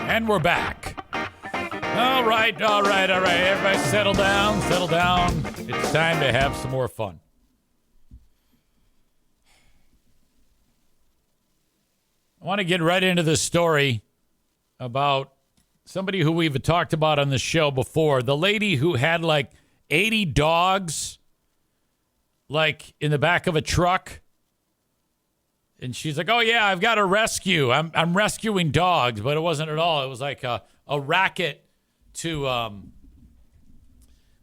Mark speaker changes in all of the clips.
Speaker 1: And we're back. All right. Everybody settle down. It's time to have some more fun. I want to get right into this story about somebody who we've talked about on the show before. The lady who had like 80 dogs like in the back of a truck. And she's like, oh, yeah, I've got a rescue. I'm rescuing dogs. But it wasn't at all. It was like a racket to, I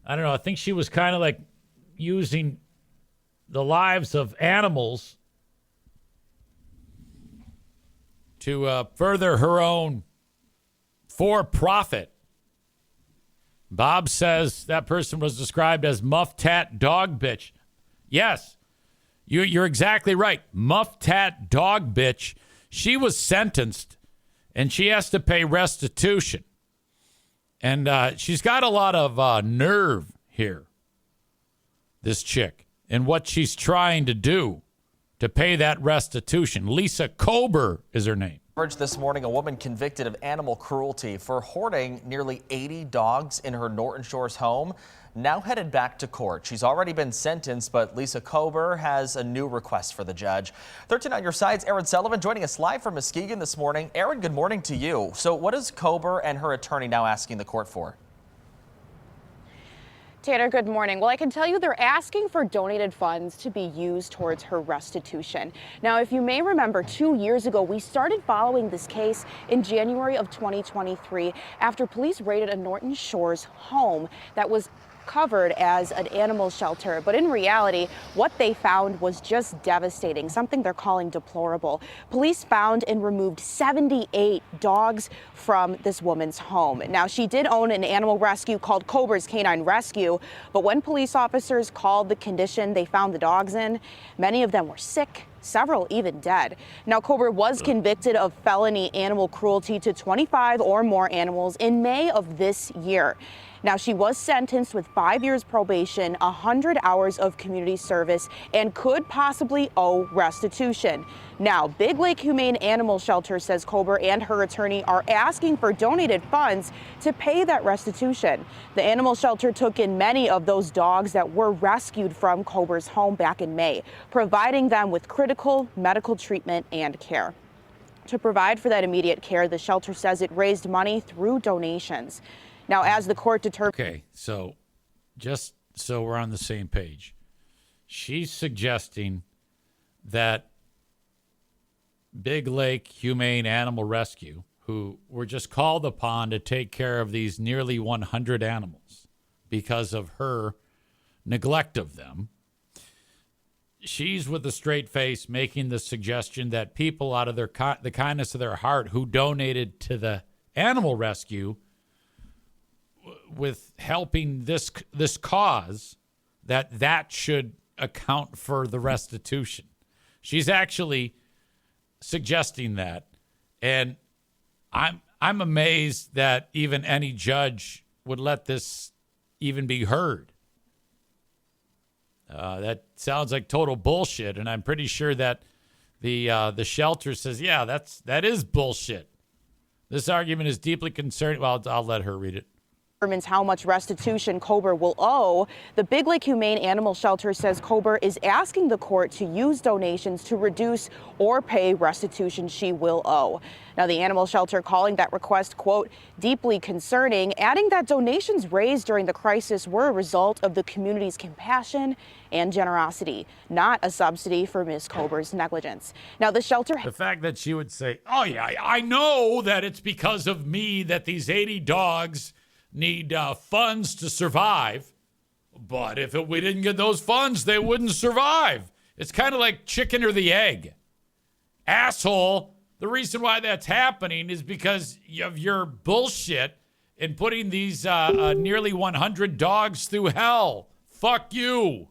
Speaker 1: don't know. I think she was kind of like using the lives of animals to further her own for-profit. Bob says that person was described as Muff Tat Dog Bitch. Yes, you're exactly right. Muff Tat Dog Bitch. She was sentenced, and she has to pay restitution. And she's got a lot of nerve here, this chick, and what she's trying to do to pay that restitution. Lisa Kober is her name.
Speaker 2: This morning, a woman convicted of animal cruelty for hoarding nearly 80 dogs in her Norton Shores home, now headed back to court. She's already been sentenced, but Lisa Kober has a new request for the judge. 13 on your side's Aaron Sullivan joining us live from Muskegon this morning. Aaron, good morning to you. So what is Kober and her attorney now asking the court for?
Speaker 3: Tanner, good morning. Well, I can tell you they're asking for donated funds to be used towards her restitution. Now, if you may remember, 2 years ago, we started following this case in January of 2023 after police raided a Norton Shores home that was covered as an animal shelter. But in reality, what they found was just devastating, something they're calling deplorable. Police found and removed 78 dogs from this woman's home. Now, she did own an animal rescue called Kober's Canine Rescue, but when police officers called the condition they found the dogs in, many of them were sick, several even dead. Now, Kober was convicted of felony animal cruelty to 25 or more animals in May of this year. Now, she was sentenced with 5 years probation, 100 hours of community service, and could possibly owe restitution. Now, Big Lake Humane Animal Shelter says Kober and her attorney are asking for donated funds to pay that restitution. The animal shelter took in many of those dogs that were rescued from Kober's home back in May, providing them with critical medical treatment and care. To provide for that immediate care, the shelter says it raised money through donations. Now, as the court determined...
Speaker 1: Okay, so just so we're on the same page, she's suggesting that Big Lake Humane Animal Rescue, who were just called upon to take care of these nearly 100 animals because of her neglect of them, she's with a straight face making the suggestion that people out of the kindness of their heart who donated to the animal rescue with helping this cause, that should account for the restitution. She's actually suggesting that, and I'm amazed that even any judge would let this even be heard. That sounds like total bullshit, and I'm pretty sure that the shelter says, yeah, that is bullshit. This argument is deeply concerning. Well, I'll let her read it.
Speaker 3: Determines how much restitution Kober will owe. The Big Lake Humane Animal Shelter says Kober is asking the court to use donations to reduce or pay restitution she will owe. Now, the animal shelter calling that request, quote, deeply concerning, adding that donations raised during the crisis were a result of the community's compassion and generosity, not a subsidy for Ms. Kober's negligence. Now, the shelter...
Speaker 1: The fact that she would say, oh, yeah, I know that it's because of me that these 80 dogs need funds to survive, but if we didn't get those funds, they wouldn't survive. It's kind of like chicken or the egg. Asshole, the reason why that's happening is because of your bullshit in putting these nearly 100 dogs through hell. Fuck you.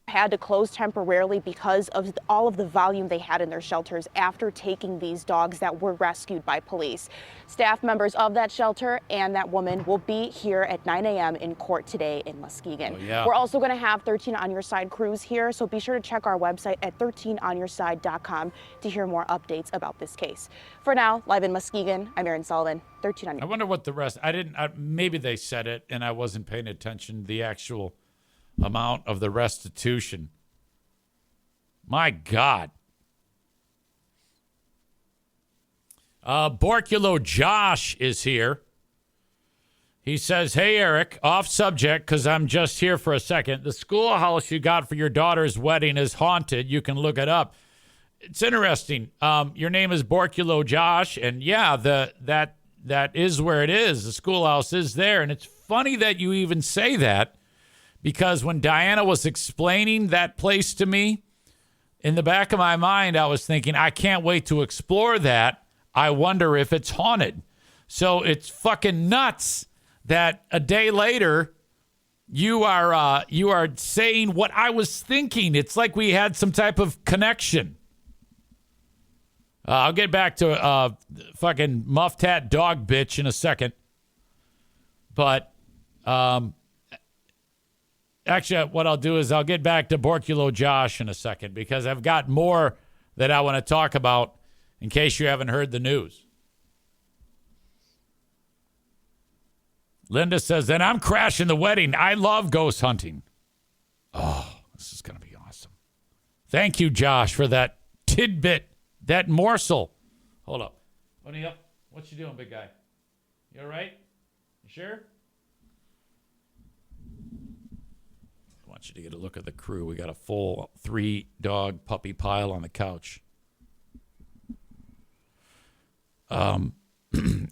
Speaker 3: had to close temporarily because of all of the volume they had in their shelters after taking these dogs that were rescued by police. Staff members of that shelter and that woman will be here at 9 a.m. in court today in Muskegon.
Speaker 1: Oh, yeah.
Speaker 3: We're also going to have 13 On Your Side crews here, so be sure to check our website at 13onyourside.com to hear more updates about this case. For now, live in Muskegon, I'm Erin Sullivan, 13 on Your
Speaker 1: I wonder what the rest, maybe they said it and I wasn't paying attention to the actual amount of the restitution. My God. Borculo Josh is here. He says, hey, Eric, off subject because I'm just here for a second. The schoolhouse you got for your daughter's wedding is haunted. You can look it up. It's interesting. Your name is Borculo Josh, and yeah, that is where it is. The schoolhouse is there, and it's funny that you even say that. Because when Diana was explaining that place to me, in the back of my mind, I was thinking, I can't wait to explore that. I wonder if it's haunted. So it's fucking nuts that a day later, you are saying what I was thinking. It's like we had some type of connection. I'll get back to fucking muff tat dog bitch in a second. But actually, what I'll do is I'll get back to Borculo Josh in a second because I've got more that I want to talk about in case you haven't heard the news. Linda says, then I'm crashing the wedding. I love ghost hunting. Oh, this is going to be awesome. Thank you, Josh, for that tidbit, that morsel. Hold up. What you doing, big guy? You all right? You sure? I want you to get a look at the crew. We got a full 3-dog puppy pile on the couch.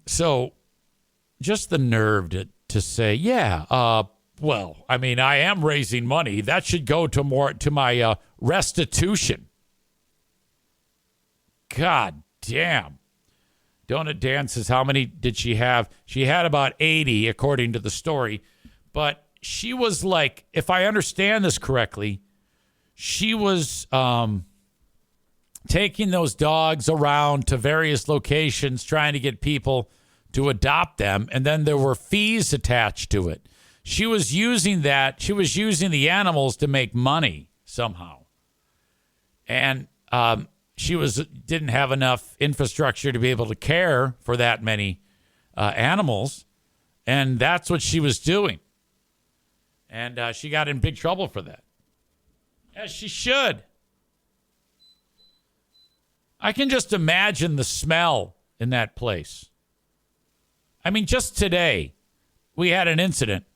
Speaker 1: So just the nerve to say, yeah, well, I mean, I am raising money. That should go to my restitution. God damn. Donut Dan says, how many did she have? She had about 80, according to the story. But she was like, if I understand this correctly, she was taking those dogs around to various locations, trying to get people to adopt them. And then there were fees attached to it. She was using that. She was using the animals to make money somehow. And she didn't have enough infrastructure to be able to care for that many animals. And that's what she was doing. And she got in big trouble for that. As she should. I can just imagine the smell in that place. I mean, just today, we had an incident.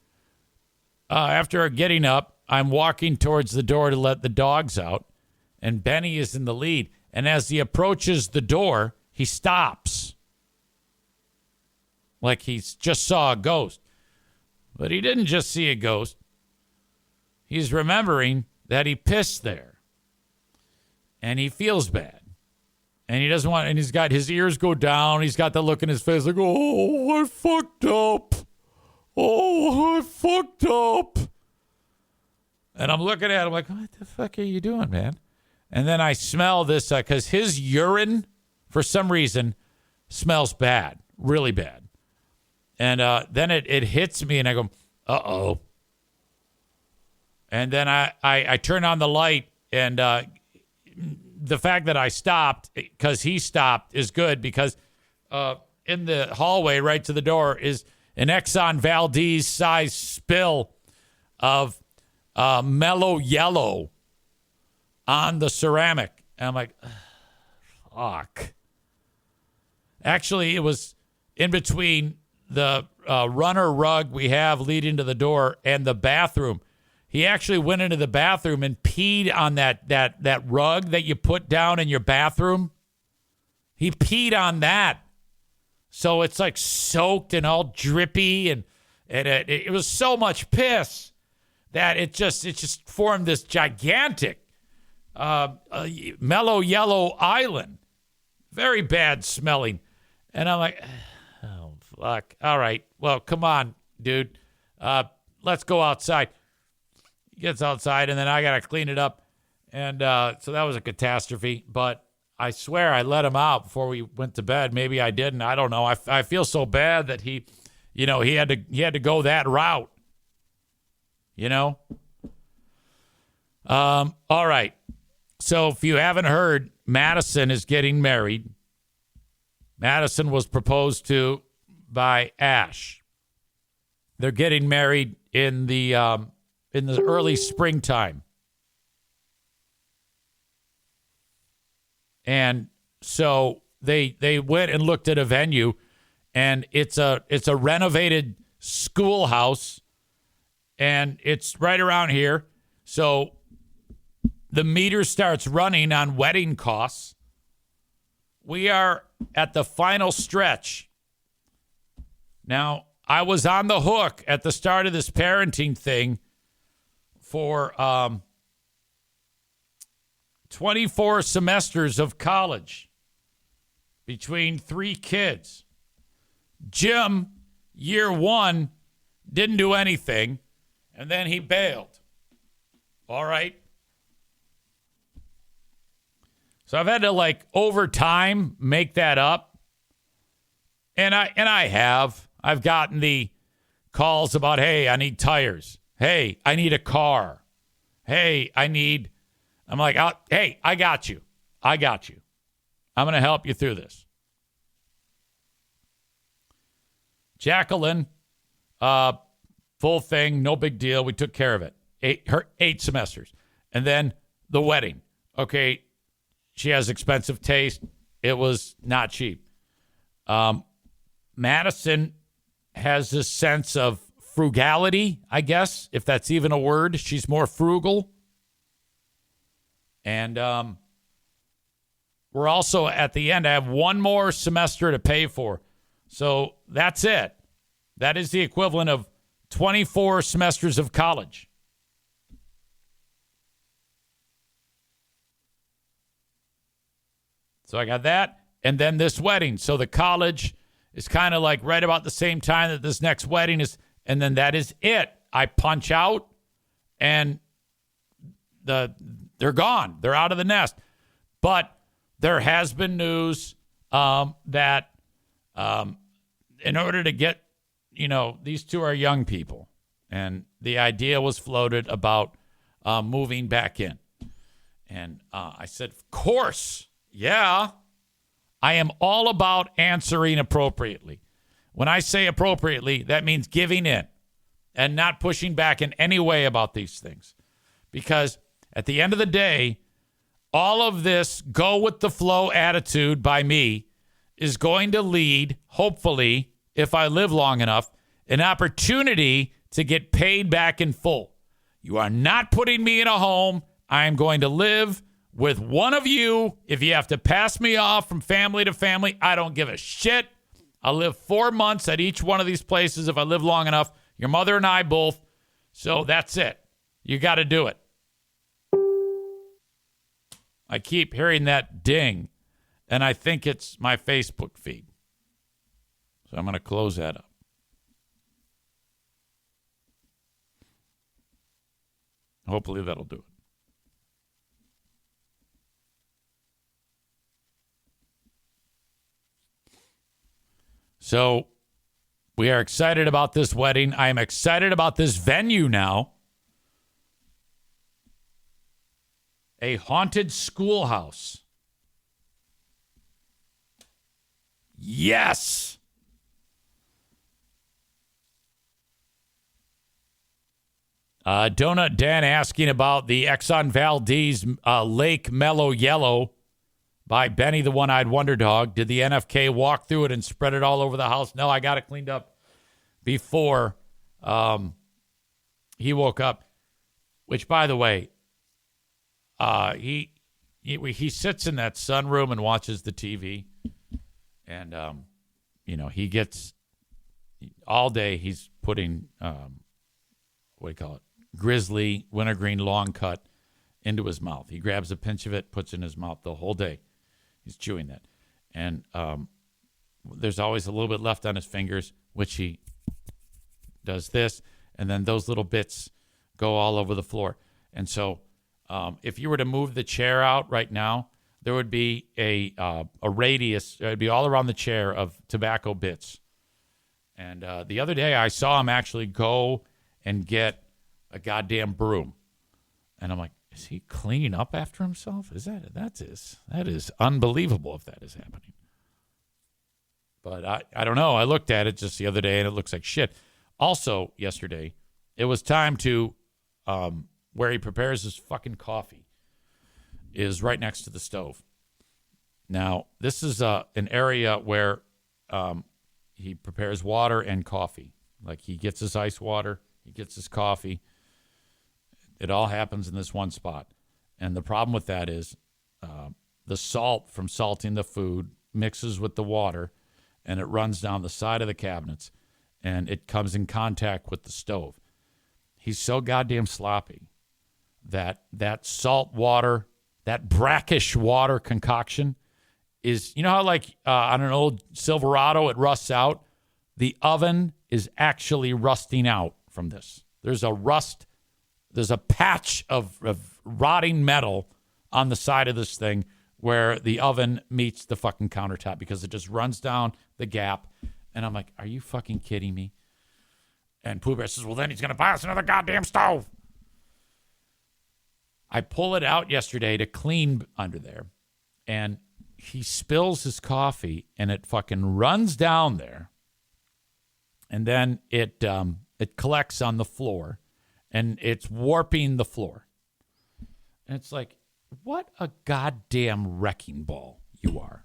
Speaker 1: After getting up, I'm walking towards the door to let the dogs out, and Benny is in the lead. And as he approaches the door, he stops. Like he just saw a ghost. But he didn't just see a ghost. He's remembering that he pissed there. And he feels bad. And he doesn't want, and he's got his ears go down. He's got the look in his face like, oh, I fucked up. Oh, I fucked up. And I'm looking at him like, what the fuck are you doing, man? And then I smell this, because his urine, for some reason, smells bad, really bad. And then it hits me, and I go, uh-oh. And then I turn on the light, and the fact that I stopped, because he stopped, is good, because in the hallway right to the door is an Exxon Valdez-sized spill of mellow yellow on the ceramic. And I'm like, fuck. Actually, it was in between the runner rug we have leading to the door and the bathroom. He actually went into the bathroom and peed on that rug that you put down in your bathroom. He peed on that. So it's like soaked and all drippy, and it was so much piss that it just formed this gigantic mellow yellow island. Very bad smelling. And I'm like, oh, fuck. All right. Well, come on, dude. Let's go outside. gets outside, and then I got to clean it up. And so that was a catastrophe. But I swear I let him out before we went to bed. Maybe I didn't. I don't know. I feel so bad that he had to go that route. All right. So if you haven't heard, Madison is getting married. Madison was proposed to by Ash. They're getting married in the early springtime. And so they went and looked at a venue, and it's a renovated schoolhouse, and it's right around here. So the meter starts running on wedding costs. We are at the final stretch. Now, I was on the hook at the start of this parenting thing for 24 semesters of college between 3 kids. Jim, year 1, didn't do anything, and then he bailed. All right? So I've had to, over time, make that up. And I have. I've gotten the calls about, hey, I need tires. Hey, I need a car. Hey, I'm like, hey, I got you. I'm going to help you through this. Jacqueline, full thing, no big deal. We took care of it. 8 semesters. And then the wedding. Okay, she has expensive taste. It was not cheap. Madison has this sense of frugality, I guess, if that's even a word. She's more frugal. And we're also at the end. I have 1 more semester to pay for. So that's it. That is the equivalent of 24 semesters of college. So I got that. And then this wedding. So the college is kind of like right about the same time that this next wedding is. And then that is it. I punch out and they're gone. They're out of the nest. But there has been news that in order to get, these 2 are young people. And the idea was floated about moving back in. And I said, of course. Yeah, I am all about answering appropriately. When I say appropriately, that means giving in and not pushing back in any way about these things. Because at the end of the day, all of this go with the flow attitude by me is going to lead, hopefully, if I live long enough, an opportunity to get paid back in full. You are not putting me in a home. I am going to live with one of you. If you have to pass me off from family to family, I don't give a shit. I'll live 4 months at each one of these places if I live long enough. Your mother and I both. So that's it. You got to do it. I keep hearing that ding, and I think it's my Facebook feed. So I'm going to close that up. Hopefully that'll do it. So we are excited about this wedding. I am excited about this venue now. A haunted schoolhouse. Yes. Donut Dan asking about the Exxon Valdez Lake Mellow Yellow by Benny the One-Eyed Wonder Dog. Did the NFK walk through it and spread it all over the house? No, I got it cleaned up before he woke up. Which, by the way, he sits in that sunroom and watches the TV. And, he gets all day he's putting, what do you call it? Grizzly wintergreen long cut into his mouth. He grabs a pinch of it, puts it in his mouth the whole day. He's chewing that. And there's always a little bit left on his fingers, which he does this. And then those little bits go all over the floor. And so if you were to move the chair out right now, there would be a radius. It would be all around the chair of tobacco bits. And the other day I saw him actually go and get a goddamn broom. And I'm like, is he cleaning up after himself? That is unbelievable if that is happening. But I don't know. I looked at it just the other day and it looks like shit. Also, yesterday, it was time to where he prepares his fucking coffee is right next to the stove. Now, this is an area where he prepares water and coffee. Like he gets his ice water, he gets his coffee. It all happens in this one spot. And the problem with that is the salt from salting the food mixes with the water and it runs down the side of the cabinets and it comes in contact with the stove. He's so goddamn sloppy that salt water, that brackish water concoction is, you know how like on an old Silverado it rusts out? The oven is actually rusting out from this. There's a patch of rotting metal on the side of this thing where the oven meets the fucking countertop because it just runs down the gap. And I'm like, are you fucking kidding me? And Pooh Bear says, well, then he's going to buy us another goddamn stove. I pull it out yesterday to clean under there. And he spills his coffee and it fucking runs down there. And then it collects on the floor. And it's warping the floor. And it's like, what a goddamn wrecking ball you are.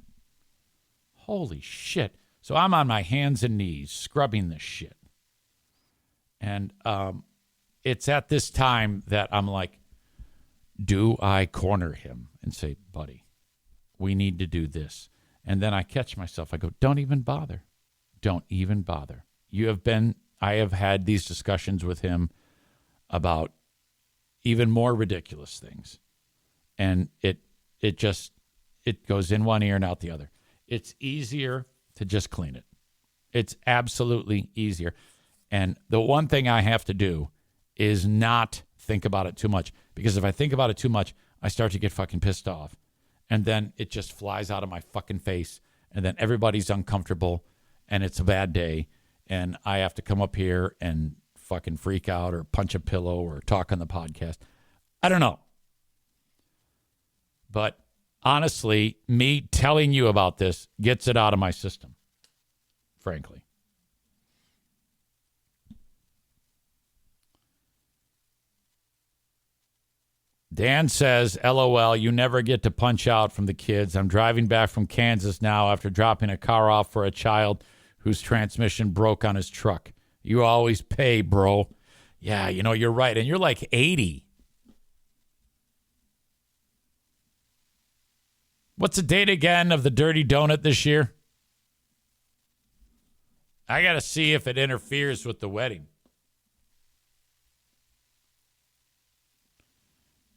Speaker 1: Holy shit. So I'm on my hands and knees scrubbing this shit. And it's at this time that I'm like, do I corner him and say, buddy, we need to do this? And then I catch myself. I go, don't even bother. Don't even bother. I have had these discussions with him about even more ridiculous things. And it goes in one ear and out the other. It's easier to just clean it. It's absolutely easier. And the one thing I have to do is not think about it too much. Because if I think about it too much, I start to get fucking pissed off. And then it just flies out of my fucking face. And then everybody's uncomfortable. And it's a bad day. And I have to come up here and fucking freak out or punch a pillow or talk on the podcast. I don't know. But honestly, me telling you about this gets it out of my system, frankly. Dan says, LOL, you never get to punch out from the kids. I'm driving back from Kansas now after dropping a car off for a child whose transmission broke on his truck. You always pay, bro. Yeah, you're right. And you're like 80. What's the date again of the Dirty Donut this year? I got to see if it interferes with the wedding.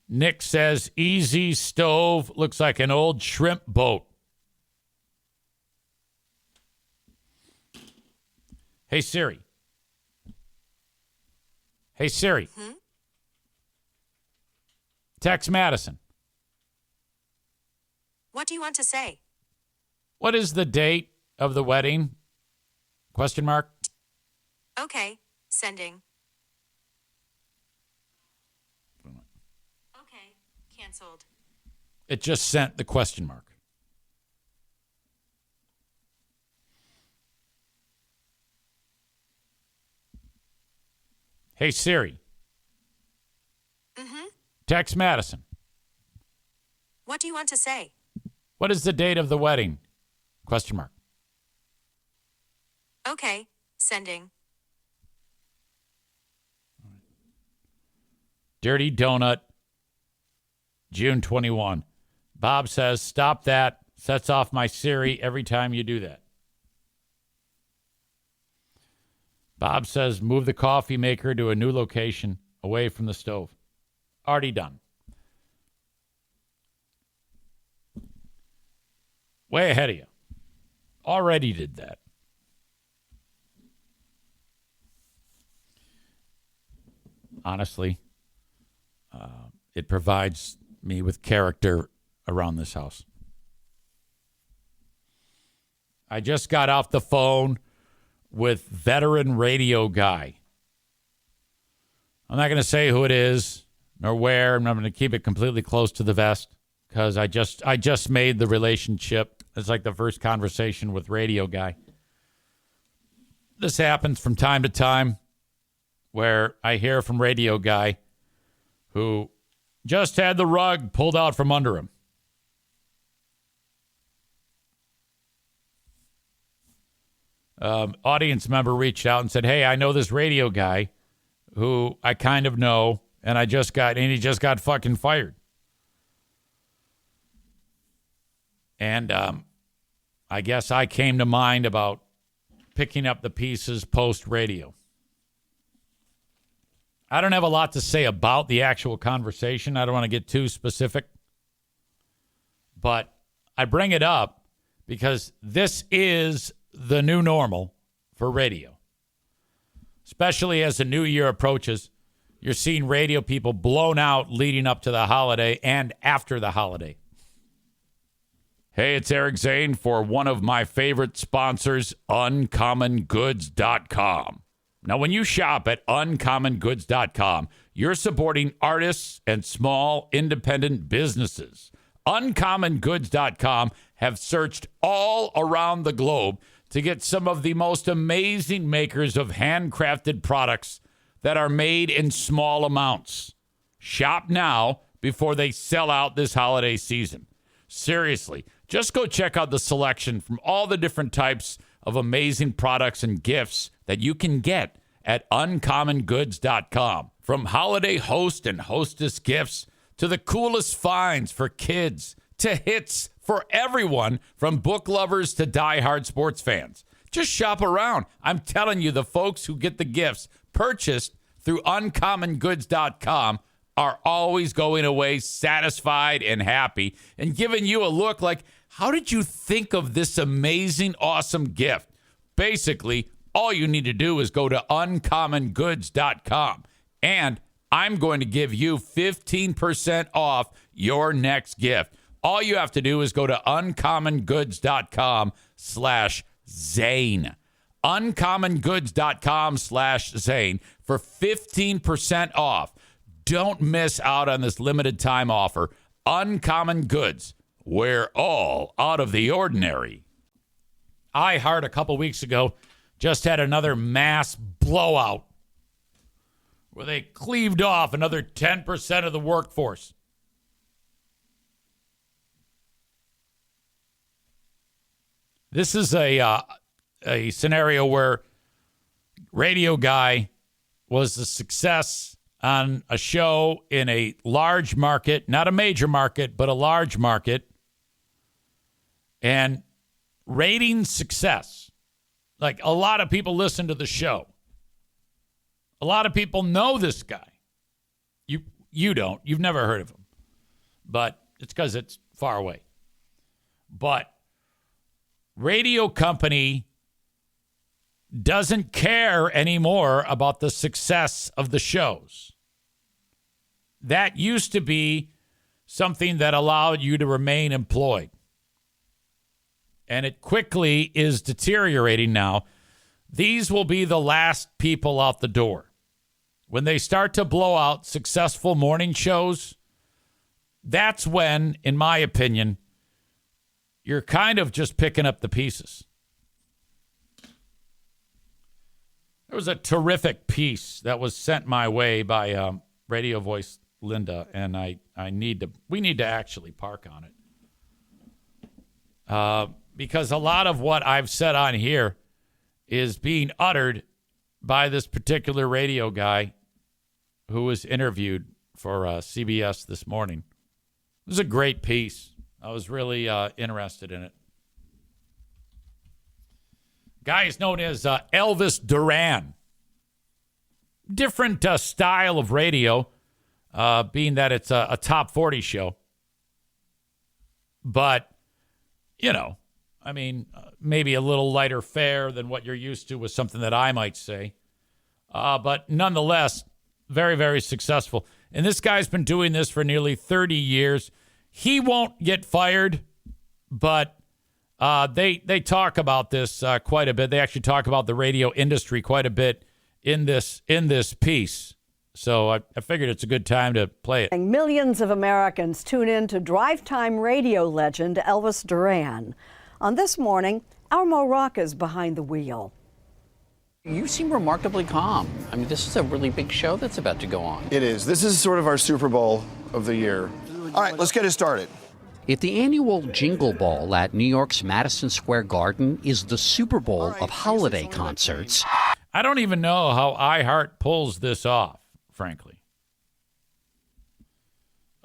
Speaker 1: Nick says, EZ stove looks like an old shrimp boat. Hey, Siri. Hey, Siri. Text Madison.
Speaker 4: What do you want to say?
Speaker 1: What is the date of the wedding? Question mark.
Speaker 4: Okay, sending. Okay, canceled.
Speaker 1: It just sent the question mark. Hey, Siri. Text Madison.
Speaker 4: What do you want to say?
Speaker 1: What is the date of the wedding? Question mark.
Speaker 4: Okay, sending.
Speaker 1: Dirty Donut, June 21. Bob says, stop that. Sets off my Siri every time you do that. Bob says, move the coffee maker to a new location away from the stove. Already done. Way ahead of you. Already did that. Honestly, it provides me with character around this house. I just got off the phone with veteran radio guy. I'm not going to say who it is nor where. I'm going to keep it completely close to the vest because I just made the relationship. It's like the first conversation with radio guy. This happens from time to time where I hear from radio guy who just had the rug pulled out from under him. Audience member reached out and said, "Hey, I know this radio guy who I kind of know, and he just got fucking fired." And I guess I came to mind about picking up the pieces post radio. I don't have a lot to say about the actual conversation. I don't want to get too specific, but I bring it up because this is the new normal for radio. Especially as the new year approaches, you're seeing radio people blown out leading up to the holiday and after the holiday. Hey, it's Eric Zane for one of my favorite sponsors, UncommonGoods.com. Now, when you shop at UncommonGoods.com, you're supporting artists and small independent businesses. UncommonGoods.com have searched all around the globe to get some of the most amazing makers of handcrafted products that are made in small amounts. Shop now before they sell out this holiday season. Seriously, just go check out the selection from all the different types of amazing products and gifts that you can get at UncommonGoods.com. From holiday host and hostess gifts to the coolest finds for kids to hits for everyone from book lovers to diehard sports fans. Just shop around. I'm telling you, the folks who get the gifts purchased through UncommonGoods.com are always going away satisfied and happy and giving you a look like, how did you think of this amazing, awesome gift? Basically, all you need to do is go to UncommonGoods.com, and I'm going to give you 15% off your next gift. All you have to do is go to UncommonGoods.com/Zane. UncommonGoods.com/Zane for 15% off. Don't miss out on this limited time offer. Uncommon Goods, where all out of the ordinary. iHeart a couple weeks ago just had another mass blowout where they cleaved off another 10% of the workforce. This is a scenario where radio guy was a success on a show in a large market, not a major market, but a large market, and rating success. Like, a lot of people listen to the show. A lot of people know this guy. You don't. You've never heard of him. But it's because it's far away. But radio company doesn't care anymore about the success of the shows. That used to be something that allowed you to remain employed. And it quickly is deteriorating now. These will be the last people out the door. When they start to blow out successful morning shows, that's when, in my opinion, you're kind of just picking up the pieces. There was a terrific piece that was sent my way by radio voice Linda, and we need to actually park on it. Because a lot of what I've said on here is being uttered by this particular radio guy who was interviewed for CBS this morning. It was a great piece. I was really interested in it. Guy is known as Elvis Duran. Different style of radio, being that it's a top 40 show. But, maybe a little lighter fare than what you're used to with something that I might say. But nonetheless, very, very successful. And this guy's been doing this for nearly 30 years. He won't get fired, but they talk about this quite a bit. They actually talk about the radio industry quite a bit in this piece. So I figured it's a good time to play it.
Speaker 5: Millions of Americans tune in to drive time radio legend Elvis Duran. On This Morning, our Mo Rock is behind the wheel.
Speaker 6: You seem remarkably calm. I mean, this is a really big show that's about to go on.
Speaker 7: It is. This is sort of our Super Bowl of the year. All right, let's get it started.
Speaker 6: If the annual Jingle Ball at New York's Madison Square Garden is the Super Bowl of holiday concerts,
Speaker 1: I don't even know how iHeart pulls this off, frankly.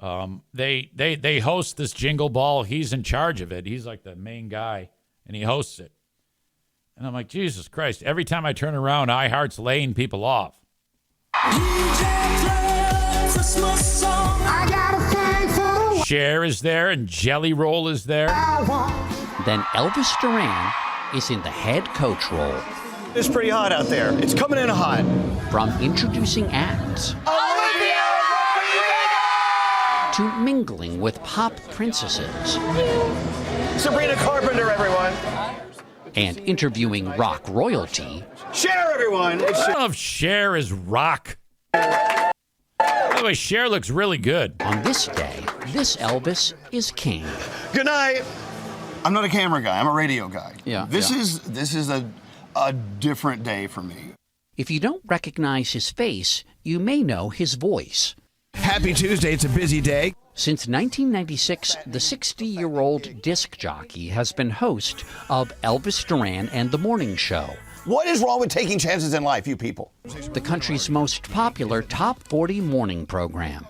Speaker 1: They host this Jingle Ball. He's in charge of it. He's like the main guy, and he hosts it. And I'm like, Jesus Christ, every time I turn around, iHeart's laying people off. Cher is there, and Jelly Roll is there.
Speaker 6: then Elvis Duran is in the head coach role.
Speaker 7: It's pretty hot out there. It's coming in hot.
Speaker 6: From introducing acts to mingling with pop princesses
Speaker 7: Sabrina Carpenter, everyone.
Speaker 6: and interviewing rock royalty.
Speaker 7: Cher, everyone.
Speaker 1: I don't know if Cher is rock. By the way, Cher looks really good.
Speaker 6: On this day, this Elvis is king.
Speaker 7: Good night. I'm not a camera guy. I'm a radio guy.
Speaker 6: Yeah,
Speaker 7: This
Speaker 6: yeah.
Speaker 7: is a different day for me.
Speaker 6: If you don't recognize his face, you may know his voice.
Speaker 8: Happy Tuesday. It's a busy day.
Speaker 6: Since 1996, the 60-year-old disc jockey has been host of Elvis Duran and the Morning Show,
Speaker 7: What is wrong with taking chances in life, you people?
Speaker 6: the country's most popular top 40 morning program.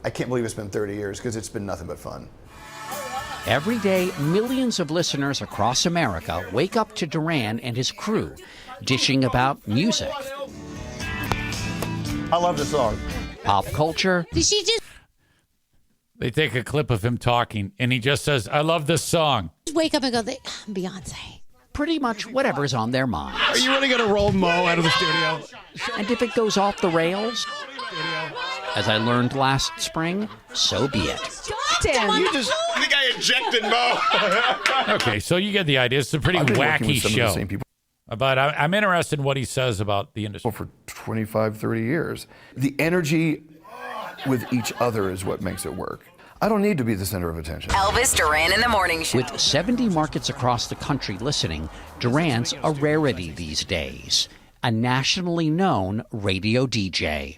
Speaker 7: I can't believe it's been 30 years because it's been nothing but fun.
Speaker 6: Every day, millions of listeners across America wake up to Duran and his crew, dishing about music,
Speaker 7: I love this song.
Speaker 6: pop culture,
Speaker 1: They take a clip of him talking, and he just says, I love this song.
Speaker 9: Wake up and go, Beyonce.
Speaker 6: pretty much whatever's on their mind.
Speaker 8: Are you really going to roll Mo out of the studio?
Speaker 6: And if it goes off the rails, as I learned last spring, so be it.
Speaker 8: I think I ejected Mo.
Speaker 1: Okay, so you get the idea. It's a pretty
Speaker 7: I've been working
Speaker 1: wacky
Speaker 7: with some
Speaker 1: show.
Speaker 7: of the same people
Speaker 1: But I'm interested in what he says about the industry.
Speaker 7: for 25, 30 years. The energy with each other is what makes it work. I don't need to be the center of attention.
Speaker 10: Elvis Duran in the Morning Show.
Speaker 6: With 70 markets across the country listening, Duran's a rarity these days. A nationally known radio DJ.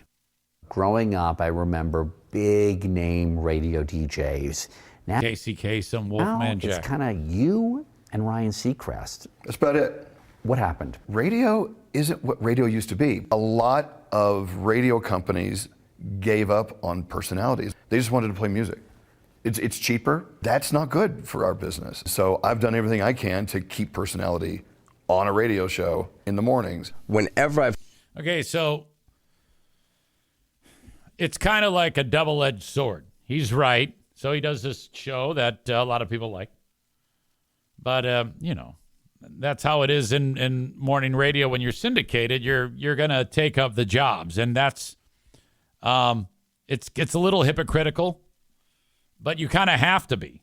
Speaker 6: Growing up, I remember big name radio DJs. Now,
Speaker 1: Casey Kasem, Wolfman
Speaker 6: it's
Speaker 1: Jack.
Speaker 6: kind of you and Ryan Seacrest.
Speaker 7: That's about it.
Speaker 6: What happened?
Speaker 7: Radio isn't what radio used to be. A lot of radio companies gave up on personalities. They just wanted to play music. It's cheaper. That's not good for our business. So I've done everything I can to keep personality on a radio show in the mornings.
Speaker 8: Whenever I've
Speaker 1: Okay, so it's kind of like a double-edged sword. He's right. So he does this show that a lot of people like. But, that's how it is in morning radio. When you're syndicated, you're going to take up the jobs. And that's, it's a little hypocritical, but you kind of have to be.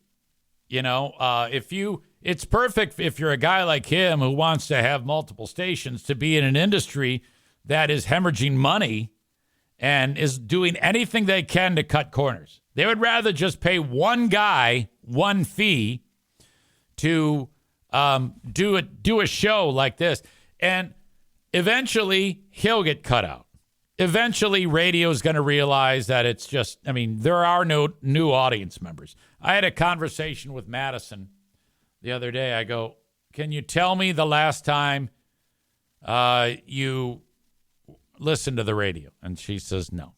Speaker 1: It's perfect if you're a guy like him who wants to have multiple stations to be in an industry that is hemorrhaging money and is doing anything they can to cut corners. They would rather just pay one guy one fee to do a show like this, and eventually he'll get cut out. Eventually, radio is going to realize that it's just, there are no new audience members. I had a conversation with Madison the other day. I go, can you tell me the last time you listened to the radio? And she says, no,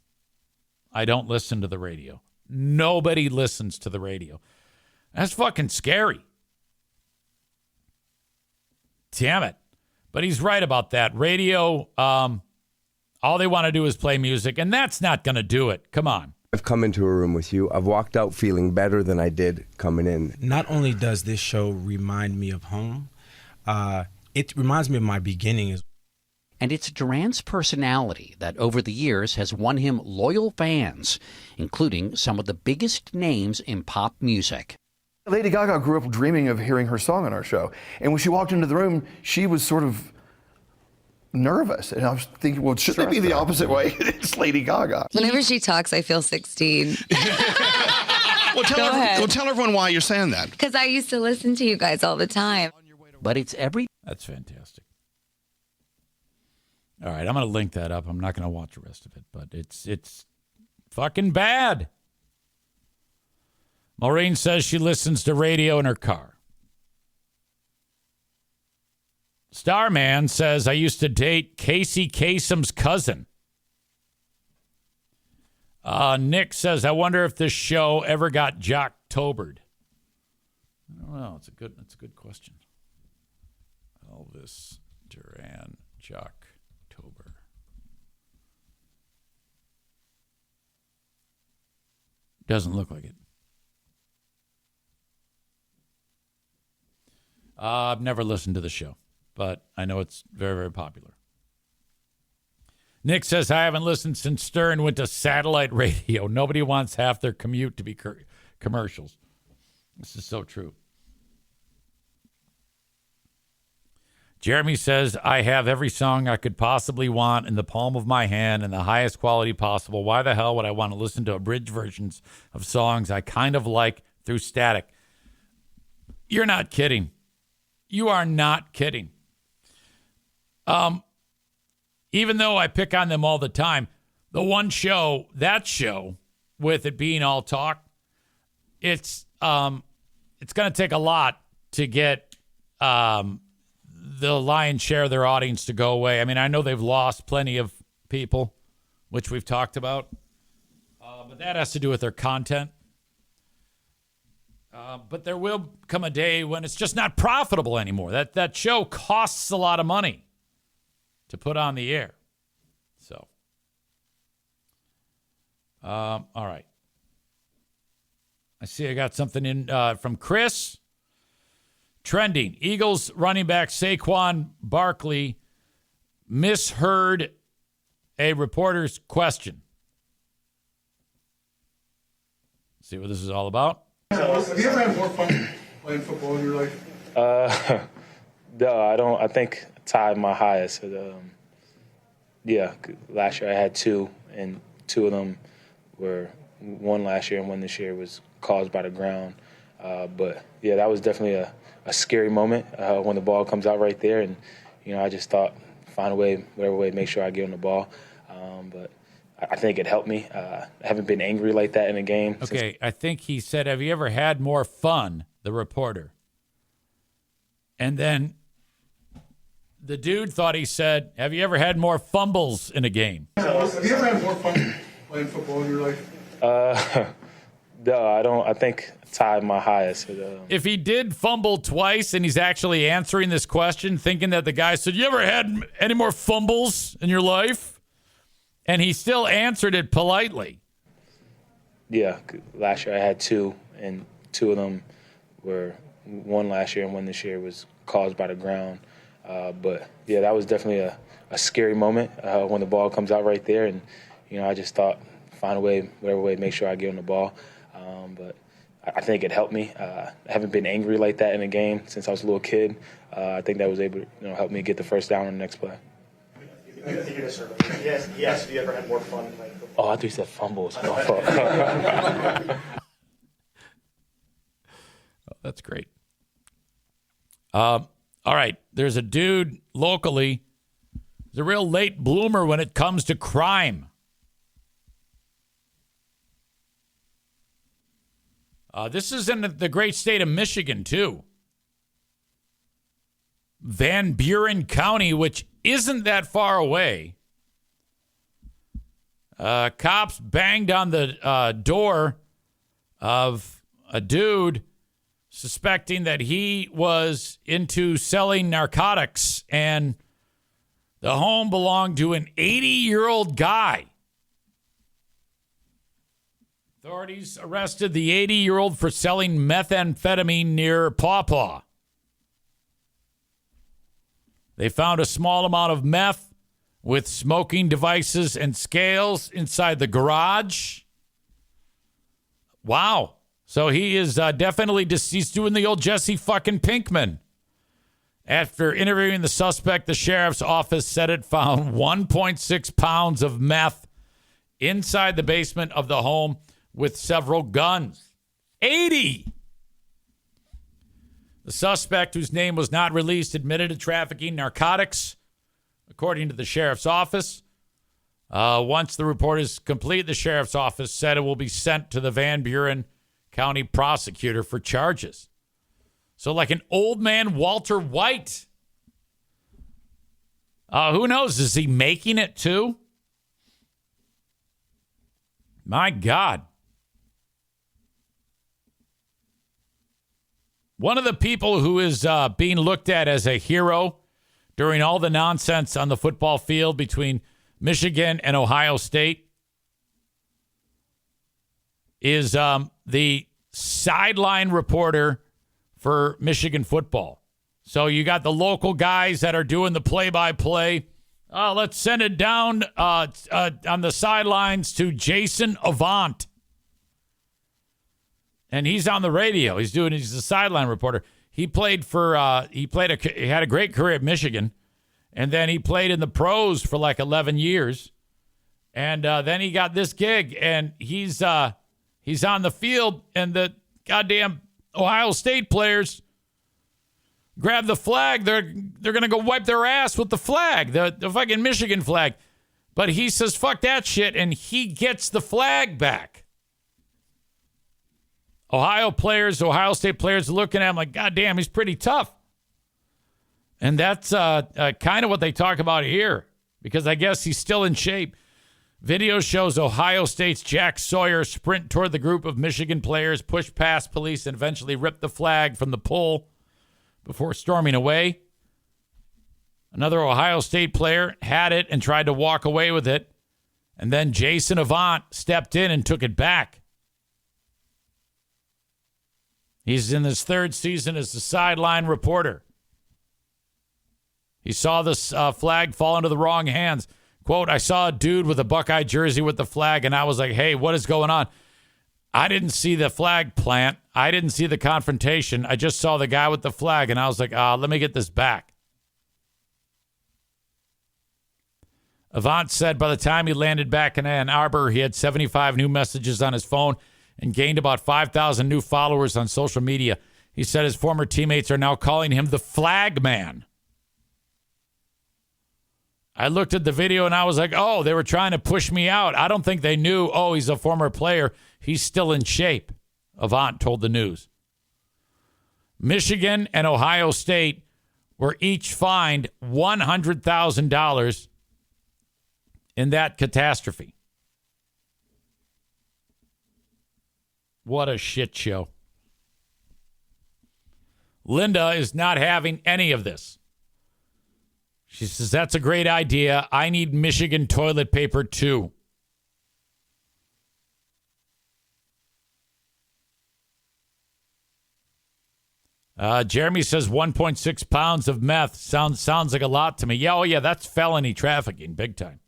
Speaker 1: I don't listen to the radio. Nobody listens to the radio. That's fucking scary. Damn it. But he's right about that. Radio, all they want to do is play music, and that's not going to do it. Come on.
Speaker 11: I've come into a room with you. I've walked out feeling better than I did coming in.
Speaker 12: Not only does this show remind me of home, it reminds me of my beginnings.
Speaker 6: And it's Duran's personality that over the years has won him loyal fans, including some of the biggest names in pop music.
Speaker 7: Lady Gaga grew up dreaming of hearing her song on our show. And when she walked into the room, she was sort of nervous. And I was thinking, well, shouldn't it be the opposite way? It's Lady Gaga.
Speaker 10: Whenever she talks, I feel 16.
Speaker 8: Well, tell everyone why you're saying that.
Speaker 10: Because I used to listen to you guys all the time.
Speaker 6: But it's every...
Speaker 1: That's fantastic. All right, I'm going to link that up. I'm not going to watch the rest of it, but it's fucking bad. Maureen says she listens to radio in her car. Starman says, I used to date Casey Kasem's cousin. Nick says, I wonder if this show ever got Jocktobered. I don't know. It's a good question. Elvis Duran Jocktober. Doesn't look like it. I've never listened to the show, but I know it's very, very popular. Nick says, I haven't listened since Stern went to satellite radio. Nobody wants half their commute to be commercials. This is so true. Jeremy says, I have every song I could possibly want in the palm of my hand in the highest quality possible. Why the hell would I want to listen to abridged versions of songs I kind of like through static? You're not kidding. You are not kidding. Even though I pick on them all the time, the one show, that show, with it being all talk, it's going to take a lot to get the lion's share of their audience to go away. I mean, I know they've lost plenty of people, which we've talked about, but that has to do with their content. But there will come a day when it's just not profitable anymore. That show costs a lot of money to put on the air. So, all right. I see I got something in from Chris. Trending. Eagles running back Saquon Barkley misheard a reporter's question. See what this is all about?
Speaker 12: Have you ever had more fun playing football in your life?
Speaker 13: No, I don't. I think tied my highest. Last year I had two, and two of them were one last year and one this year was caused by the ground. But yeah, that was definitely a scary moment when the ball comes out right there, and I just thought find a way, whatever way, make sure I get on the ball. But I think it helped me. I haven't been angry like that in a game.
Speaker 1: Okay, I think he said, have you ever had more fun, the reporter? And then the dude thought he said, have you ever had more fumbles in a game?
Speaker 12: Have you ever had more fun playing football in your life?
Speaker 13: No, I don't. I think tied my highest.
Speaker 1: If he did fumble twice and he's actually answering this question, thinking that the guy said, you ever had any more fumbles in your life? And he still answered it politely.
Speaker 13: Yeah, last year I had two, and two of them were one last year and one this year was caused by the ground. But yeah, that was definitely a scary moment when the ball comes out right there, and I just thought find a way, whatever way, make sure I get on the ball. But I think it helped me. I haven't been angry like that in a game since I was a little kid. I think that was able to help me get the first down on the next play.
Speaker 12: Yes. Have you ever had more fun playing football?
Speaker 13: Oh, I thought you said fumbles.
Speaker 1: That's great. All right. There's a dude locally. He's a real late bloomer when it comes to crime. This is in the great state of Michigan, too. Van Buren County, which isn't that far away. Cops banged on the door of a dude suspecting that he was into selling narcotics, and the home belonged to an 80-year-old guy. Authorities arrested the 80-year-old for selling methamphetamine near Paw. They found a small amount of meth with smoking devices and scales inside the garage. Wow. So he is definitely deceased, doing the old Jesse fucking Pinkman. After interviewing the suspect, the sheriff's office said it found 1.6 pounds of meth inside the basement of the home with several guns. 80! The suspect, whose name was not released, admitted to trafficking narcotics, according to the sheriff's office. Once the report is complete, the sheriff's office said it will be sent to the Van Buren County prosecutor for charges. So like an old man Walter White. Who knows? Is he making it too? My God. One of the people who is being looked at as a hero during all the nonsense on the football field between Michigan and Ohio State is the sideline reporter for Michigan football. So you got the local guys that are doing the play-by-play. Let's send it down on the sidelines to Jason Avant. And he's on the radio. He's a sideline reporter. He played he had a great career at Michigan. And then he played in the pros for like 11 years. And then he got this gig, and he's on the field, and the goddamn Ohio State players grab the flag. They're going to go wipe their ass with the flag, the fucking Michigan flag. But he says, fuck that shit, and he gets the flag back. Ohio State players are looking at him like, God damn, he's pretty tough. And that's kind of what they talk about here, because I guess he's still in shape. Video shows Ohio State's Jack Sawyer sprint toward the group of Michigan players, push past police, and eventually rip the flag from the pole before storming away. Another Ohio State player had it and tried to walk away with it. And then Jason Avant stepped in and took it back. He's in his third season as the sideline reporter. He saw this flag fall into the wrong hands. Quote, I saw a dude with a Buckeye jersey with the flag, and I was like, hey, what is going on? I didn't see the flag plant. I didn't see the confrontation. I just saw the guy with the flag, and I was like, let me get this back. Avant said by the time he landed back in Ann Arbor, he had 75 new messages on his phone and gained about 5,000 new followers on social media. He said his former teammates are now calling him the Flag Man. I looked at the video and I was like, oh, they were trying to push me out. I don't think they knew, oh, he's a former player. He's still in shape, Avant told the news. Michigan and Ohio State were each fined $100,000 in that catastrophe. What a shit show. Linda is not having any of this. She says, that's a great idea. I need Michigan toilet paper, too. Jeremy says 1.6 pounds of meth. Sounds like a lot to me. Yeah, oh, yeah, that's felony trafficking, big time.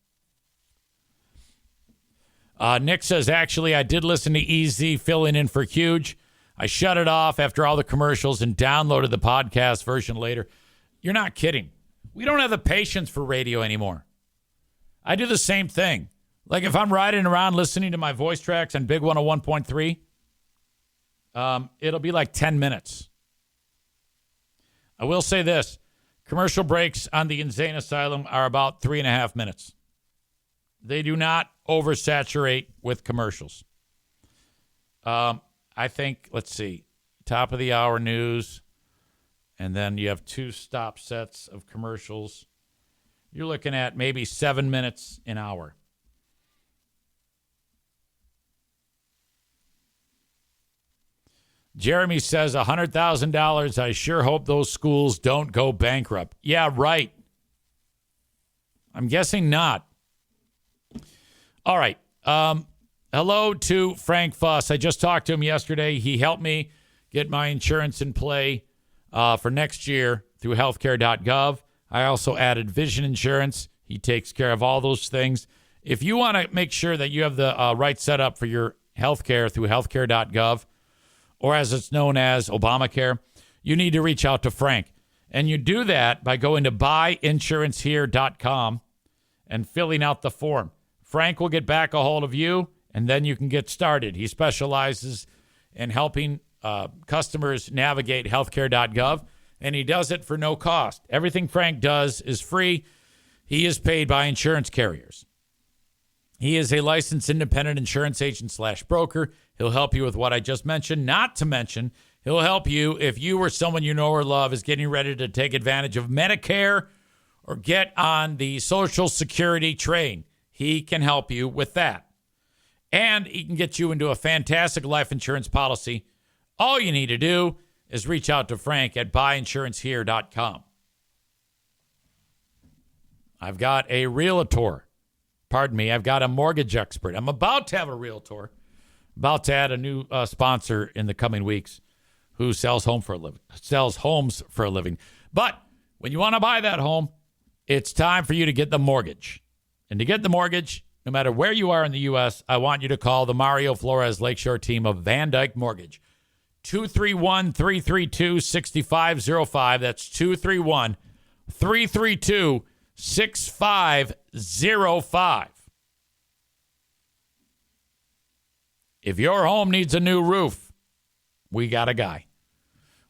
Speaker 1: Nick says, actually, I did listen to EZ filling in for Huge. I shut it off after all the commercials and downloaded the podcast version later. You're not kidding. We don't have the patience for radio anymore. I do the same thing. Like if I'm riding around listening to my voice tracks on Big 101.3, it'll be like 10 minutes. I will say this. Commercial breaks on the Insane Asylum are about 3.5 minutes. They do not oversaturate with commercials. I think, let's see, top of the hour news. And then you have 2 stop sets of commercials. You're looking at maybe 7 minutes an hour. Jeremy says $100,000. I sure hope those schools don't go bankrupt. Yeah, right. I'm guessing not. All right. Hello to Frank Fuss. I just talked to him yesterday. He helped me get my insurance in play for next year through healthcare.gov. I also added vision insurance. He takes care of all those things. If you want to make sure that you have the right setup for your health care through healthcare.gov, or as it's known as Obamacare, you need to reach out to Frank. And you do that by going to buyinsurancehere.com and filling out the form. Frank will get back a hold of you, and then you can get started. He specializes in helping customers navigate healthcare.gov, and he does it for no cost. Everything Frank does is free. He is paid by insurance carriers. He is a licensed independent insurance agent / broker. He'll help you with what I just mentioned. Not to mention, he'll help you if you or someone you know or love is getting ready to take advantage of Medicare or get on the Social Security train. He can help you with that. And he can get you into a fantastic life insurance policy. All you need to do is reach out to Frank at buyinsurancehere.com. I've got a realtor. Pardon me, I've got a mortgage expert. I'm about to have a realtor. About to add a new sponsor in the coming weeks who sells homes for a living. But when you want to buy that home, it's time for you to get the mortgage. And to get the mortgage, no matter where you are in the U.S., I want you to call the Mario Flores Lakeshore team of Van Dyke Mortgage. 231-332-6505. That's 231-332-6505. If your home needs a new roof, we got a guy.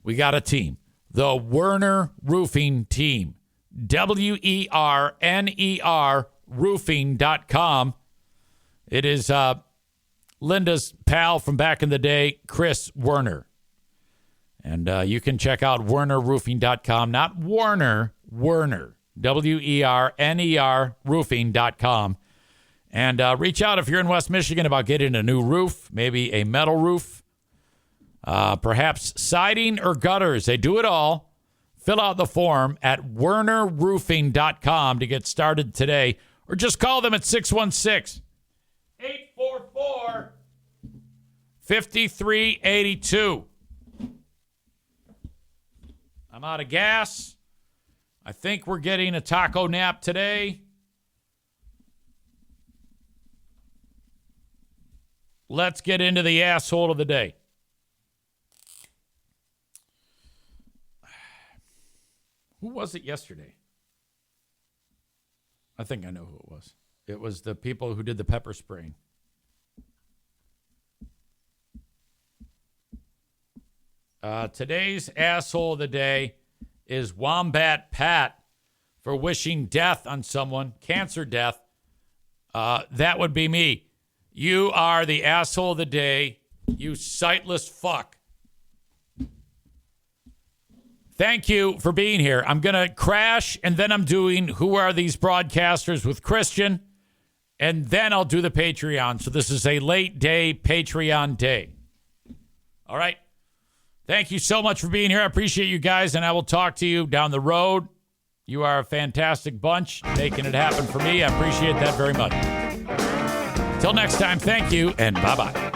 Speaker 1: We got a team. The Werner Roofing Team. WERNER roofing.com. It is Linda's pal from back in the day, Chris Werner. And you can check out wernerroofing.com, not Warner, Werner. WERNER roofing.com. And reach out if you're in West Michigan about getting a new roof, maybe a metal roof, perhaps siding or gutters. They do it all. Fill out the form at wernerroofing.com to get started today, or just call them at 616-844-5382. I'm out of gas. I think we're getting a taco nap today. Let's get into the asshole of the day. Who was it yesterday? I think I know who it was. It was the people who did the pepper spraying. Today's asshole of the day is Wombat Pat for wishing death on someone, cancer death. That would be me. You are the asshole of the day, you sightless fuck. Thank you for being here. I'm going to crash, and then I'm doing Who Are These Broadcasters with Christian, and then I'll do the Patreon. So this is a late day Patreon day. All right? Thank you so much for being here. I appreciate you guys, and I will talk to you down the road. You are a fantastic bunch, making it happen for me. I appreciate that very much. Till next time, thank you, and bye-bye.